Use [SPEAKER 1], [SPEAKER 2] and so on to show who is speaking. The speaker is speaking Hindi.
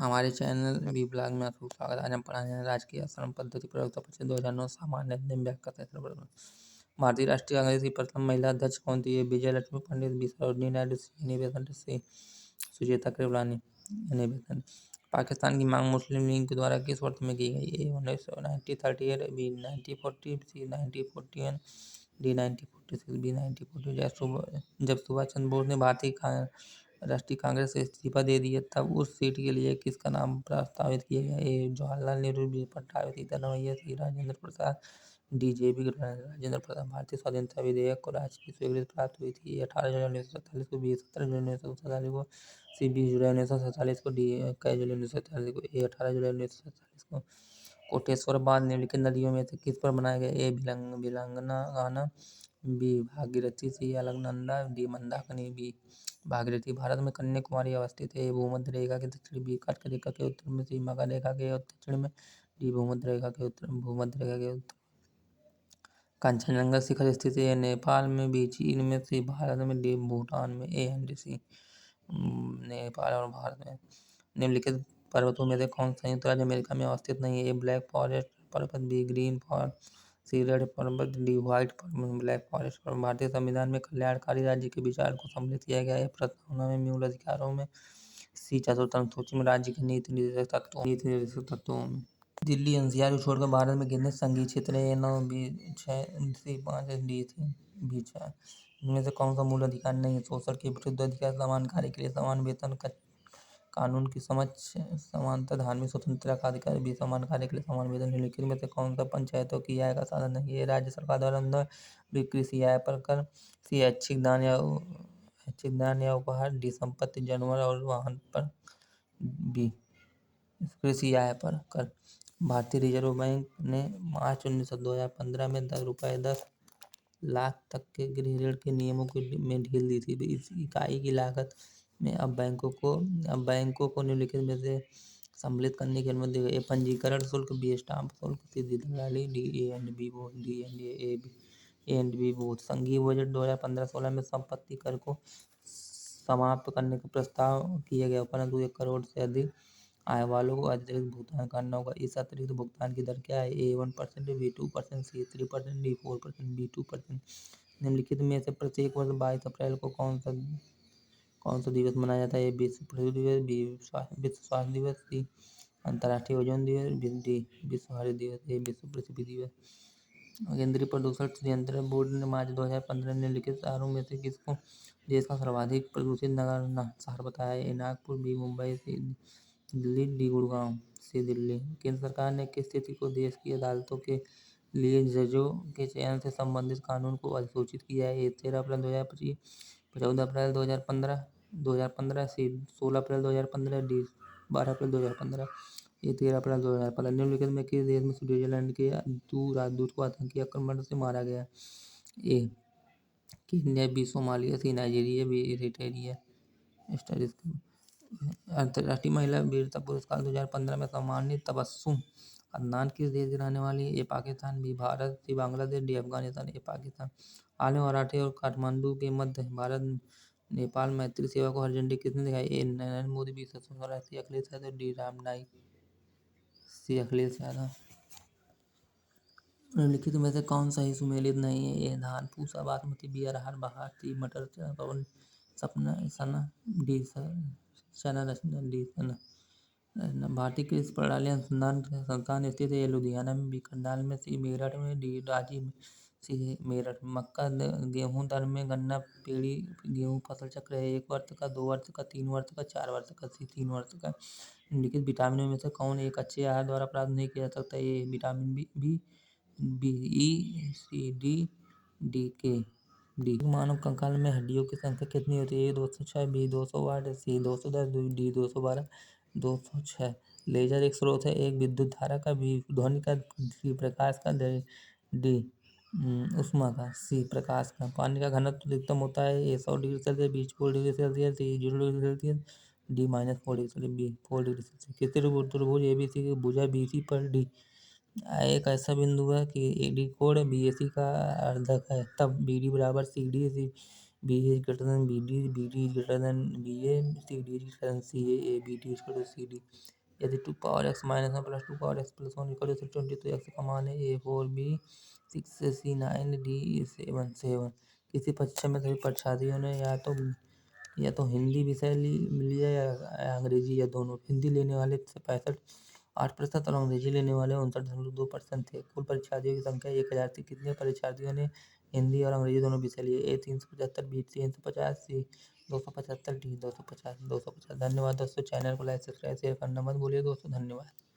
[SPEAKER 1] हमारे चैनल बी ब्लॉग में आपका स्वागत है। आज हम पढ़ाने हैं राजकीय आश्रम पद्धति प्रयोक्ता परिषद 2009 सामान्य अध्ययन व्याख्या सत्र। भारतीय राष्ट्रीय कांग्रेस की प्रथम महिला अध्यक्ष कौन थी? विजय लक्ष्मी पंडित, बी सरोजिनी नायडू, सी निवेदन, सी सुचेता कृपलानी। निवेदन। पाकिस्तान की मांग मुस्लिम लीग के द्वारा किस वर्ष में की गई? ए 1938, बी 1940, सी 1941, डी 1946, बी 1940। जब सुभाष चंद्र बोस ने भारतीय राष्ट्रीय कांग्रेस से इस्तीफा दे दिया तब उस सीट के लिए किसका नाम प्रस्तावित किया गया? ए जवाहरलाल नेहरू, बी पट्टाभी सीतारमैया, सी राजेंद्र प्रसाद, डी जेबी राजेंद्र प्रसाद। भारतीय स्वाधीनता विधेयक को राष्ट्र की स्वीकृति प्राप्त हुई थी? 18 जुलाई 1947 को, बी 17 जुलाई 1947 को, सी 20 जुलाई 1947 को, डी 21 जुलाई 1947 को। ए 18 जुलाई 1947 को। कोटेश्वर बांध निम्नलिखित नदियों में से किस पर बनाया गया? ए भिलंगना, बी भागीरथी, सी अलकनंदा, डी मंदाकिनी, बी भागीरथी। भारत में कन्याकुमारी अवस्थित है? ए भूमध्य रेखा के दक्षिण, बी कर्क रेखा के उत्तर में, सी मकर रेखा के दक्षिण में, डी भूमध्य रेखा के उत्तर। कंचनजंगा शिखर स्थित है? नेपाल में, बी चीन में, सी भारत में, डी भूटान में। ए एंड सी नेपाल और भारत में। निम्नलिखित पर्वतों में से कौन संयुक्त राज्य अमेरिका में अवस्थित नहीं है? ए ब्लैक फॉरेस्ट पर्वत, be green forest, C red पर्वत, डी व्हाइट ब्लैक फॉरेस्ट पर्वत। भारतीय संविधान में कल्याणकारी राज्य के विचार को सम्मिलित किया गया है? प्रस्तावना में, मूल अधिकारों में, सी चतुर्थ अनुसूची में, राज्य के नीति निर्देशक तत्वों में। दिल्ली एनसीआर को छोड़कर भारत में कितने संघीय क्षेत्र है? ए 9, बी 6, सी 5, डी 3, बी 4। इनमें से कौन सा मूल अधिकार नहीं है? शोषण के विरुद्ध अधिकार, समान कार्य के लिए समान वेतन, कानून की समझ, समानता, धार्मिक स्वतंत्रता का अधिकार, भी समान कार्य के लिए समान वेतन। निम्नलिखित में से कौन सा पंचायतों की आय का साधन नहीं है? राज्य सरकार द्वारा अनुदान, बी कृषि आय पर कर, सी ऐच्छिक दान या उपहार, डी संपत्ति, जानवर और वाहन पर, बी कृषि आय पर कर। भारतीय रिजर्व बैंक ने मार्च 2015 में ₹10 लाख तक के गृह ऋण के नियमों में ढील दी थी। इस इकाई की लागत में अब बैंकों को निम्नलिखित में से सम्मिलित करने की अनुमति दी गई है? पंजीकरण शुल्क, बी स्टाम्प शुल्क, सी दलाली, D A and B both. संघीय बजट 2015-16 में संपत्ति कर को समाप्त करने का प्रस्ताव किया गया, परंतु 1 करोड़ से अधिक आय वालों को अतिरिक्त भुगतान करना होगा। इस अतिरिक्त भुगतान की दर क्या है? ए 1%, बी 2%, सी 3%, डी 4%, बी 2%। निम्नलिखित में से प्रत्येक वर्ष 22 अप्रैल को कौन सा दिवस मनाया जाता है? ए विश्व पृथ्वी दिवस, बी विश्व स्वास्थ्य दिवस, सी अंतर्राष्ट्रीय ओजोन दिवस, डी विश्व हरित दिवस। ए विश्व पृथ्वी दिवस। केंद्रीय प्रदूषण नियंत्रण बोर्ड ने मार्च 2015 निम्नलिखित शहरों में से किसको देश का सर्वाधिक प्रदूषित शहर बताया है? ए नागपुर, बी मुंबई, सी दिल्ली, डी गुड़गांव, सी दिल्ली। केंद्र सरकार ने किस तिथि को देश की अदालतों के लिए जजों के चयन से संबंधित कानून को अधिसूचित किया है? 13 अप्रैल 2025, 14 अप्रैल 2015, सी 16 अप्रैल 2015, डी 12 अप्रैल 2015, ये 13 अप्रैल 2015। निम्नलिखित में किस देश में स्विट्जरलैंड के राजदूत को आतंकी आक्रमण से मारा गया? ए केन्या, बी सोमालिया, सी नाइजीरिया, बी इरिट्रिया। अंतर्राष्ट्रीय महिला वीरता पुरस्कार 2015 में सम्मानित तबस्सुम अदनान किस देश की रहने वाली है? ए पाकिस्तान, बी भारत, सी बांग्लादेश, डी अफगानिस्तान। ए पाकिस्तान। हाल में मराठी और काठमांडू के मध्य भारत नेपाल मैत्री सेवा को हरी झंडी किसने दिखाई? ए नरेंद्र मोदी, बी सुषमा स्वराज, सी अखिलेश यादव, डी राम नाईक, सी अखिलेश यादव। निम्नलिखित में से कौन सा ही सुमेलित नहीं है? ए धान, पूसा, बासमती, बी अरहर, बहार, सी मटर, सना, डी चना, डी चना। भारतीय कृषि प्रणाली अनुसंधान संस्थान स्थित है? लुधियाना में, बी करनाल में, सी मेरठ में, डी रांची में, सी मेरठ। मक्का गेहूं दर में गन्ना पेड़ी गेहूं फसल चक्र है? 1 वर्ष का, 2 वर्ष का, 3 वर्ष का, 4 वर्ष का, सी 3 वर्ष का। निम्नलिखित विटामिनों में से कौन एक अच्छे आहार द्वारा प्राप्त नहीं किया जा सकता? A vitamin B E, C D K, D. मानव कंकाल में हड्डियों की संख्या कितनी होती है? A 206, B 208, C 210, D 212, 206। Laser एक स्रोत है? एक विद्युत धारा का, बी ध्वनि का, सी प्रकाश का, डी ऊष्मा का, सी प्रकाश का। पानी का घनत्व अधिकतम होता है? A 100 degree Celsius, B 4 degree Celsius, C 0 degree Celsius, D -4 degree Celsius, B 4 degree Celsius. किसी त्रिभुज एबीसी की भुजा बीसी पर डी एक ऐसा बिंदु है कि एडी कोण बीएसी का अर्धक है, तब बीडी बराबर C D, B is greater than B D is greater than B A, C D is greater than C A B D is greater than C D. यदि two power X minus one plus two power X plus one equal to 20 तो एक्स का मान है ए 4 बी 6 सी 9 डी 7 7। किसी परीक्षा में सभी परीक्षार्थियों ने या तो हिंदी विषय लिया या अंग्रेजी या दोनों। हिंदी लेने वाले 65.8% और अंग्रेजी लेने वाले 59.2% थे। कुल परीक्षार्थियों की संख्या 1000 थी। कितने परीक्षार्थियों ने हिंदी और अंग्रेजी दोनों विषय लिए? ए 375, बी 350, सी 275, डी 250। धन्यवाद दोस्तों, चैनल को लाइक सब्सक्राइब शेयर करना मत भूलिए दोस्तों, धन्यवाद।